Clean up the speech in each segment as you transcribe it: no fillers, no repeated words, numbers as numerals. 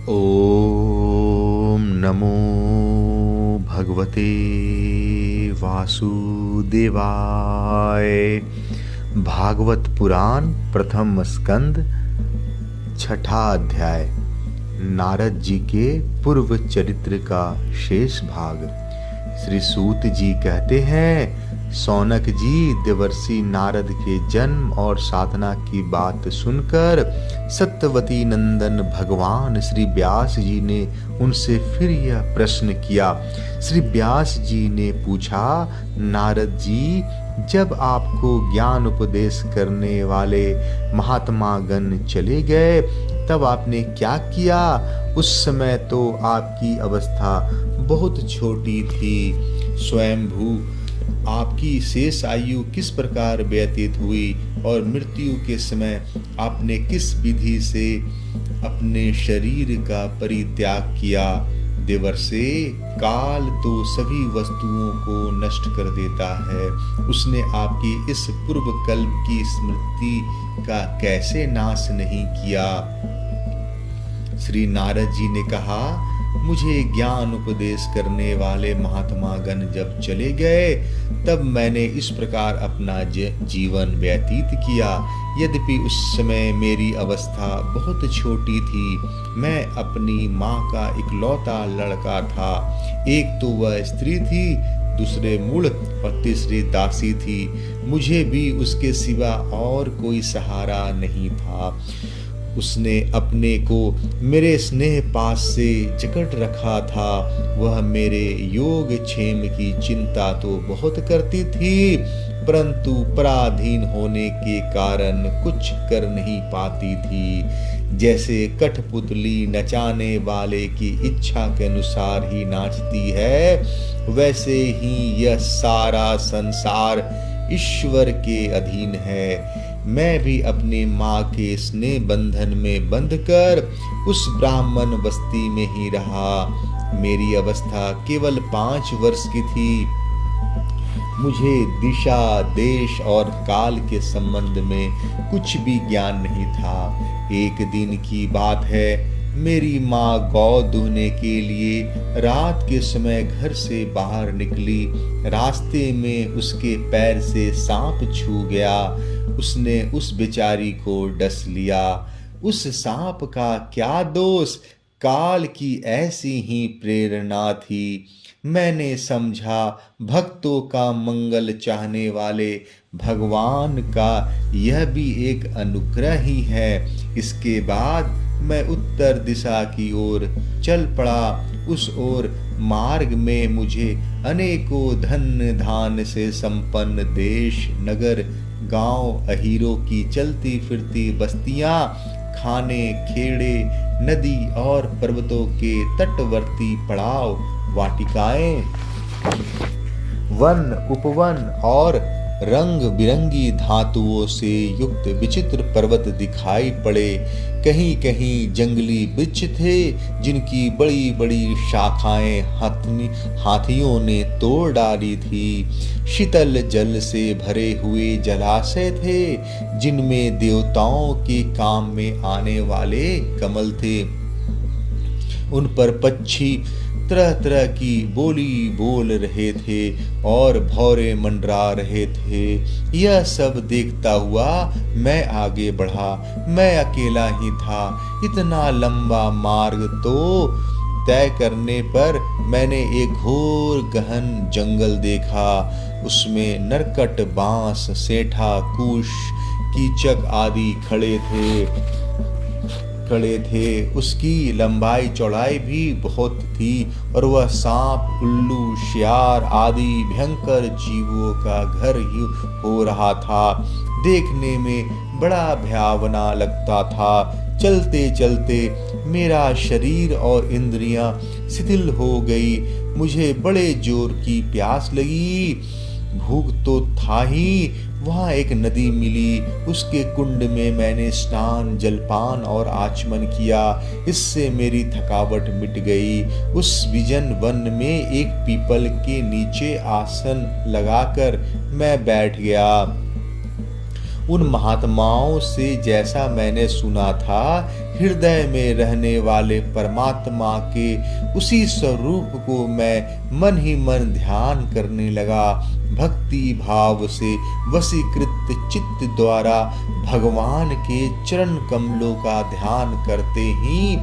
ओम नमो भगवते वासुदेवाय। भागवत पुराण प्रथम स्कंद छठा अध्याय। नारद जी के पूर्व चरित्र का शेष भाग। श्री सूत जी कहते हैं, सौनक जी देवर्षि नारद के जन्म और साधना की बात सुनकर सत्यवती नंदन भगवान श्री व्यास जी ने उनसे फिर यह प्रश्न किया। श्री व्यास जी ने पूछा, नारद जी, जब आपको ज्ञान उपदेश करने वाले महात्मा गण चले गए तब आपने क्या किया? उस समय तो आपकी अवस्था बहुत छोटी थी। स्वयंभू आपकी शेष आयु किस प्रकार व्यतीत हुई और मृत्यु के समय आपने किस विधि से अपने शरीर का परित्याग किया? देवर्षे, काल तो सभी वस्तुओं को नष्ट कर देता है। उसने आपकी इस पूर्व कल्प की स्मृति का कैसे नाश नहीं किया? श्री नारद जी ने कहा, मुझे ज्ञान उपदेश करने वाले महात्मा गण जब चले गए तब मैंने इस प्रकार अपना जीवन व्यतीत किया। यद्यपि उस समय मेरी अवस्था बहुत छोटी थी। मैं अपनी माँ का इकलौता लड़का था। एक तो वह स्त्री थी, दूसरे मूढ़ और तीसरी दासी थी। मुझे भी उसके सिवा और कोई सहारा नहीं था। उसने अपने को मेरे स्नेह पास से जकड़ रखा था। वह मेरे योग क्षेम की चिंता तो बहुत करती थी, परंतु पराधीन होने के कारण कुछ कर नहीं पाती थी। जैसे कठपुतली नचाने वाले की इच्छा के अनुसार ही नाचती है, वैसे ही यह सारा संसार ईश्वर के अधीन है। मैं भी अपनी माँ के स्नेह बंधन में बंधकर उस ब्राह्मण बस्ती में ही रहा। मेरी अवस्था केवल 5 वर्ष की थी। मुझे दिशा, देश और काल के संबंध में कुछ भी ज्ञान नहीं था। एक दिन की बात है, मेरी माँ गौ दूहने के लिए रात के समय घर से बाहर निकली। रास्ते में उसके पैर से सांप छू गया। उसने उस बेचारी को डस लिया। उस सांप का क्या दोष? काल की ऐसी ही प्रेरणा थी। मैंने समझा भक्तों का मंगल चाहने वाले भगवान का यह भी एक अनुग्रह ही है। इसके बाद मैं उत्तर दिशा की ओर चल पड़ा। उस ओर मार्ग में मुझे अनेकों धन धान से संपन्न देश, नगर, गांव, अहीरों की चलती फिरती बस्तियां, खाने, खेड़े, नदी और पर्वतों के तटवर्ती पड़ाव, वाटिकाएं, वन, उपवन और रंग बिरंगी धातुओं से युक्त विचित्र पर्वत दिखाई पड़े। कहीं कहीं जंगली वृक्ष थे जिनकी बड़ी बड़ी शाखाएं हाथियों ने तोड़ डाली थी। शीतल जल से भरे हुए जलाशय थे जिनमें देवताओं के काम में आने वाले कमल थे। उन पर पक्षी तरह तरह की बोली बोल रहे थे और भौरे मंडरा रहे थे। यह सब देखता हुआ मैं आगे बढ़ा। मैं अकेला ही था। इतना लंबा मार्ग तो तय करने पर मैंने एक घोर गहन जंगल देखा। उसमें नरकट, बांस, सेठा, कूश, कीचक आदि खड़े थे। उसकी लंबाई चौड़ाई भी बहुत थी और वह सांप, उल्लू, शियार आदि भयंकर जीवों का घर ही हो रहा था। देखने में बड़ा भयावना लगता था। चलते चलते मेरा शरीर और इंद्रियां शिथिल हो गई। मुझे बड़े जोर की प्यास लगी। भूख तो था ही। वहां एक नदी मिली। उसके कुंड में मैंने स्नान, जलपान और आचमन किया। इससे मेरी थकावट मिट गई। उस विजन वन में एक पीपल के नीचे आसन लगाकर मैं बैठ गया। उन महात्माओं से जैसा मैंने सुना था हृदय में रहने वाले परमात्मा के उसी स्वरूप को मैं मन ही मन ध्यान करने लगा। भक्ति भाव से वशीकृत चित्त द्वारा भगवान के चरण कमलों का ध्यान करते ही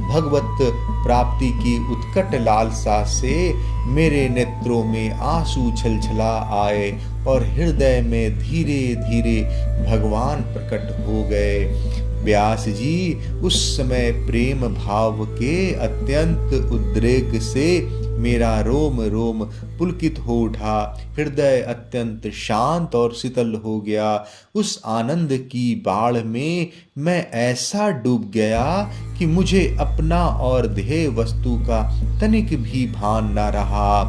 भगवत प्राप्ति की उत्कट लालसा से मेरे नेत्रों में आंसू छलछला आए और हृदय में धीरे धीरे भगवान प्रकट हो गए। व्यास जी उस समय प्रेम भाव के अत्यंत उद्रेक से मेरा रोम रोम पुलकित हो उठा, हृदय अत्यंत शांत और शीतल हो गया। उस आनंद की बाढ़ में मैं ऐसा डूब गया कि मुझे अपना और ध्येय वस्तु का तनिक भी भान न रहा।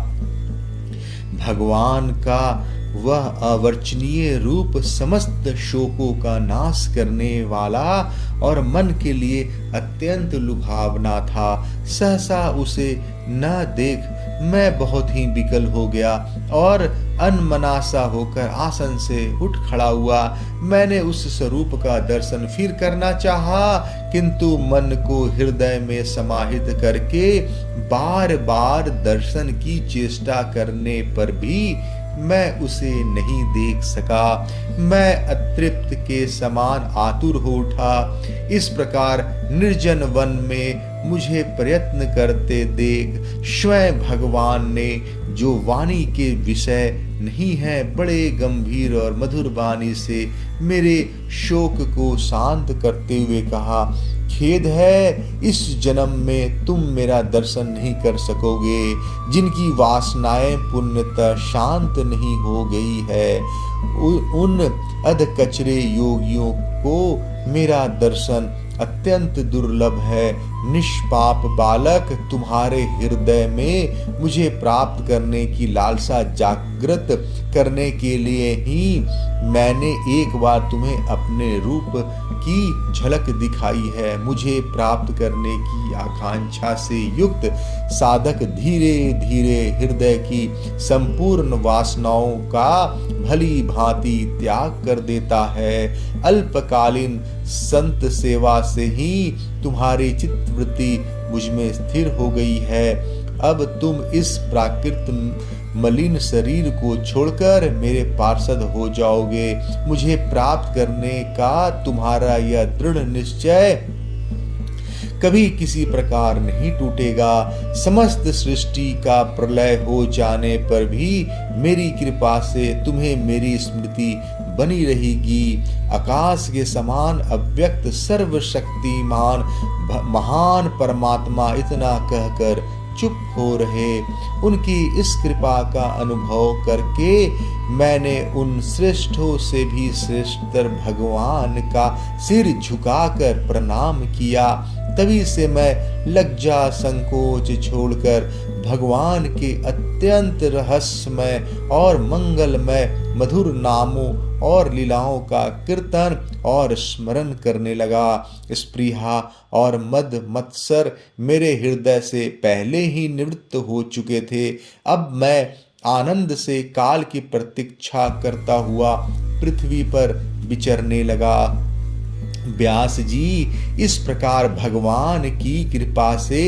भगवान का वह अवर्चनीय रूप समस्त शोकों का नाश करने वाला और मन के लिए अत्यंत लुभावना था। सहसा उसे न देख मैं बहुत ही विकल हो गया और अनमनासा होकर आसन से उठ खड़ा हुआ। मैंने उस स्वरूप का दर्शन फिर करना चाहा, किंतु मन को हृदय में समाहित करके बार बार दर्शन की चेष्टा करने पर भी मैं उसे नहीं देख सका। मैं अतृप्त के समान आतुर हो उठा। इस प्रकार निर्जन वन में मुझे प्रयत्न करते देख स्वयं भगवान ने, जो वाणी के विषय नहीं है, बड़े गंभीर और मधुर वाणी से मेरे शोक को शांत करते हुए कहा, खेद है, इस जन्म में तुम मेरा दर्शन नहीं कर सकोगे, जिनकी वासनाएं पूर्णतः शांत नहीं हो गई है। उन अधकचरे योगियों को मेरा दर्शन अत्यंत दुर्लभ है। निष्पाप बालक, तुम्हारे हृदय में मुझे प्राप्त करने की लालसा जागृत करने के लिए ही मैंने एक बार तुम्हें अपने रूप की झलक दिखाई है। मुझे प्राप्त करने की आकांक्षा से युक्त साधक धीरे धीरे हृदय की संपूर्ण वासनाओं का भली भांति त्याग कर देता है। अल्पकालीन संत सेवा से ही तुम्हारी चित्तवृत्ति मुझ में स्थिर हो गई है। अब तुम इस प्राकृत मलिन शरीर को छोड़कर मेरे पार्षद हो जाओगे। मुझे प्राप्त करने का तुम्हारा यह दृढ़ निश्चय कभी किसी प्रकार नहीं टूटेगा। समस्त सृष्टि का प्रलय हो जाने पर भी मेरी कृपा से तुम्हें मेरी स्मृति बनी रहेगी। आकाश के समान अव्यक्त सर्वशक्तिमान महान परमात्मा इतना कहकर चुप हो रहे। उनकी इस कृपा का अनुभव करके मैंने उन श्रेष्ठों से भी श्रेष्ठतर भगवान का सिर झुकाकर प्रणाम किया। तभी से मैं लज्जा संकोच छोड़कर भगवान के अत्यंत रहस्यमय और मंगलमय मधुर नामों और लीलाओं का कीर्तन और स्मरण करने लगा। स्पृहा और मद मत्सर मेरे हृदय से पहले ही निवृत्त हो चुके थे। अब मैं आनंद से काल की प्रतीक्षा करता हुआ पृथ्वी पर विचरने लगा। व्यास जी, इस प्रकार भगवान की कृपा से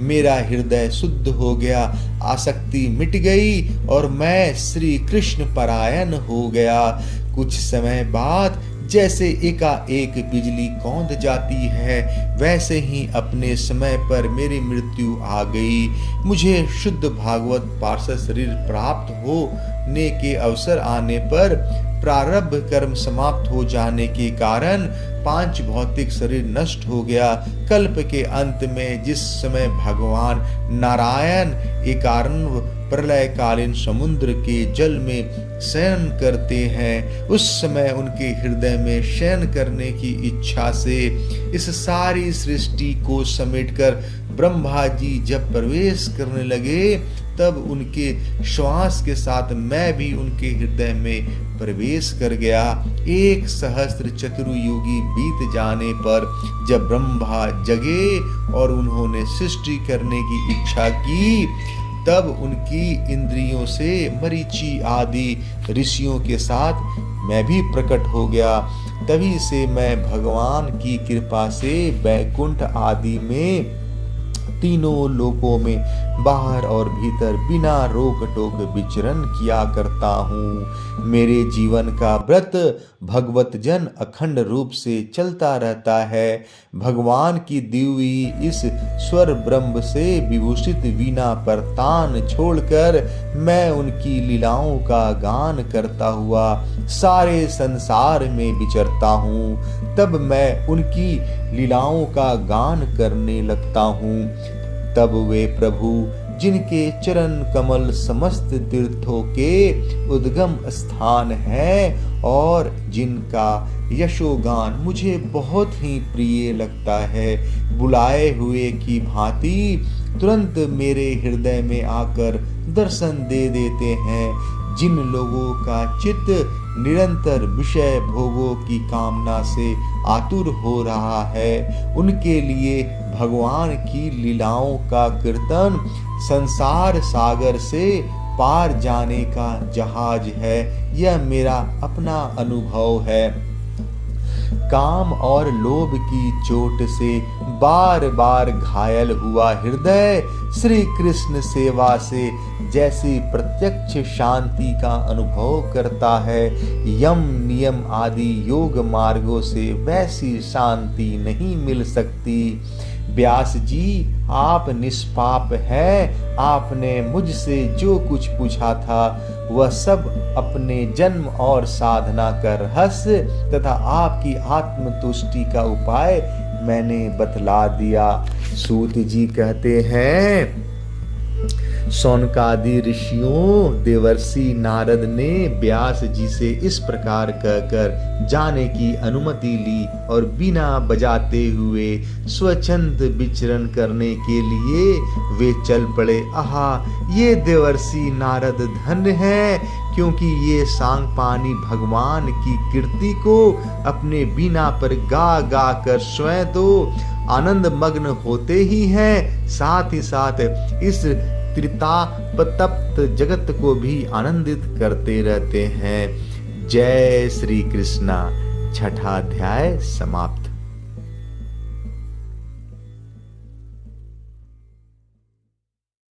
मेरा हृदय शुद्ध हो गया, आसक्ति मिट गई और मैं श्री कृष्ण परायण हो गया। कुछ समय बाद जैसे एकाएक बिजली कौंध जाती है, वैसे ही अपने समय पर मेरी मृत्यु आ गई। मुझे शुद्ध भागवत पार्षद शरीर प्राप्त होने के अवसर आने पर प्रारब्ध कर्म समाप्त हो जाने के कारण पांच भौतिक शरीर नष्ट हो गया। कल्प के अंत में जिस समय भगवान नारायण एकार्णव प्रलयकालीन समुद्र के जल में शयन करते हैं, उस समय उनके हृदय में शयन करने की इच्छा से इस सारी सृष्टि को समेटकर ब्रह्मा जी जब प्रवेश करने लगे, तब उनके श्वास के साथ मैं भी उनके हृदय में प्रवेश कर गया। 1 सहस्त्र चतुर्युगी बीत जाने पर जब ब्रह्मा जगे और उन्होंने सृष्टि करने की इच्छा की, तब उनकी इंद्रियों से मरीचि आदि ऋषियों के साथ मैं भी प्रकट हो गया। तभी से मैं भगवान की कृपा से बैकुंठ आदि में तीनों लोकों में बाहर और भीतर बिना रोक टोक विचरण किया करता हूँ। मेरे जीवन का व्रत भगवत जन अखंड रूप से चलता रहता है। भगवान की दी हुई इस स्वर ब्रह्म से विभूषित वीणा पर तान छोड़कर मैं उनकी लीलाओं का गान करता हुआ सारे संसार में विचरता हूँ। तब मैं उनकी लीलाओं का गान करने लगता हूँ। तब वे प्रभु जिनके चरण कमल समस्त तीर्थों के उद्गम स्थान है और जिनका यशोगान मुझे बहुत ही प्रिय लगता है, बुलाए हुए की भांति तुरंत मेरे हृदय में आकर दर्शन दे देते हैं। जिन लोगों का चित्त निरंतर विषय भोगों की कामना से आतुर हो रहा है, उनके लिए भगवान की लीलाओं का कीर्तन संसार सागर से पार जाने का जहाज है। यह मेरा अपना अनुभव है। काम और लोभ की चोट से बार बार घायल हुआ हृदय श्री कृष्ण सेवा से जैसी प्रत्यक्ष शांति का अनुभव करता है, यम नियम आदि योग मार्गों से वैसी शांति नहीं मिल सकती। व्यास जी, आप निष्पाप हैं। आपने मुझसे जो कुछ पूछा था वह सब अपने जन्म और साधना का रहस्य तथा आपकी आत्मतुष्टि का उपाय मैंने बतला दिया। सूत जी कहते हैं, शौनकादि ऋषियों देवर्षि नारद ने व्यास जी से इस प्रकार कहकर जाने की अनुमति ली और बिना बजाते हुए स्वच्छंद विचरण करने के लिए वे चल पड़े। आहा, ये देवर्षि नारद धन्य है, क्योंकि ये सांगपानी भगवान की कीर्ति को अपने बीना पर गा गा कर स्वयं तो आनंद मग्न होते ही हैं, साथ ही साथ इस त्रितापतप्त जगत को भी आनंदित करते रहते हैं। जय श्री कृष्णा। छठा अध्याय समाप्त।